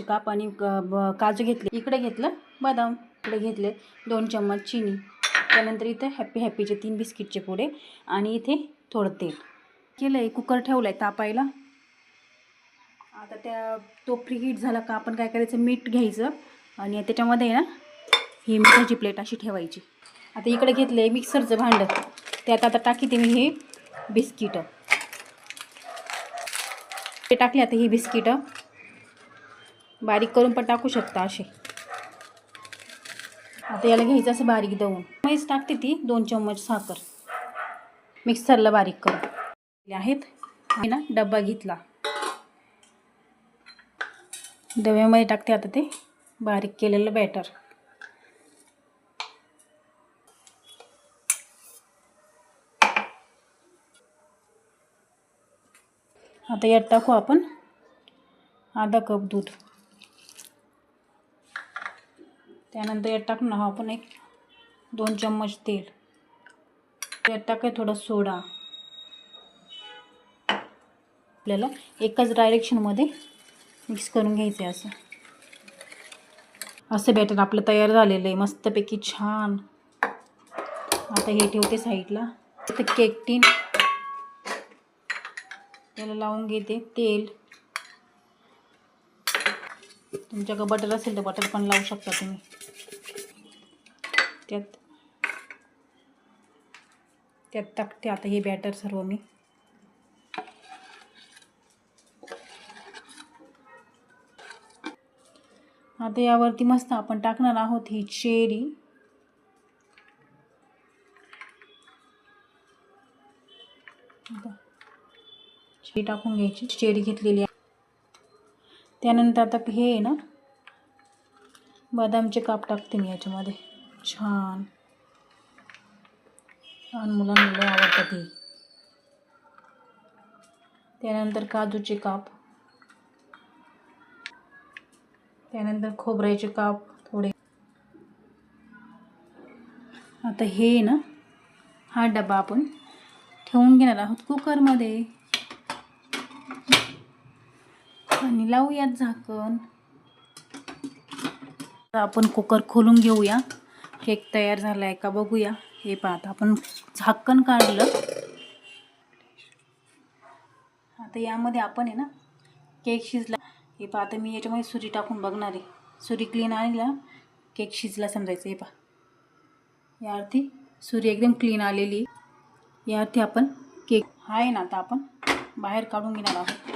काप आणि काजू घेतले, इकडे घेतलं बदाम, इकडे घेतले 2 चम्मच चिनी, त्यानंतर इथे हॅपी हॅपीचे 3 बिस्किटचे पुडे आणि इथे थोडं तेल केलं आहे. कुकर ठेवला आहे तापायला. आता तो प्रीहीट झाला का आपण काय करायचं, मीठ घ्यायचं आणि त्याच्यामध्ये ना ही मिठाची प्लेट अशी ठेवायची. आता इकडे घेतलं आहे मिक्सरचं भांडं, त्यात आता टाकीते मी हे बिस्किटं, ते टाकले. आता ही बिस्किटं बारीक करून पण टाकू शकता असे. आता याला घ्यायचं असं बारीक दळून. मैस टाकते ती 2 चम्मच साखर मिक्सरला बारीक करून आहेत. मी ना डब्बा घेतला, डब्यामध्ये टाकते आता ते बारीक केलेलं बॅटर. आता यात टाकू आपण अर्धा कप दूध, त्यानंतर यात टाकणार आपण 2 चम्मच तेल, यात टाकाय थोडा सोडा. आपल्याला एकाच डायरेक्शनमध्ये मिक्स करून घ्यायचं आहे. असं बॅटर आपलं तयार झालेलं आहे मस्तपैकी छान. आता हे ठेवते साईडला. आता केक टीन त्याला लावून घेते तेल. तुमच्याकडे बटर असेल तर बटर पण लावू शकता तुम्ही. त्यात टाकते आता हे बॅटर सर्व मी. आता यावरती मस्त आपण टाकणार आहोत ही चेरी. चेरी टाकून घ्यायची, चेरी घेतलेली आहे. त्यानंतर आता हे आहे ना बदामचे काप टाकते मी याच्यामध्ये. छान लहान मुलांना आवडतात हे. त्यानंतर काजूचे काप, त्यानंतर खोबऱ्याचे काप थोडे. आता हे ना हा डबा आपण ठेवून घेणार आहोत कुकरमध्ये आणि लावूयात झाकण. आपण कुकर खोलून घेऊया, केक तयार झाला आहे का बघूया. हे पाहता आपण झाकण काढलं. आता यामध्ये आपण आहे ना केक शिजला हे पाहता. मी याच्यामध्ये सुरी टाकून बघणार आहे. सुरी क्लीन आलेला केक शिजला समजायचं. हे पहा यावरती सुरी एकदम क्लीन आलेली. यावरती आपण केक आहे ना आता आपण बाहेर काढून घेणार आहोत.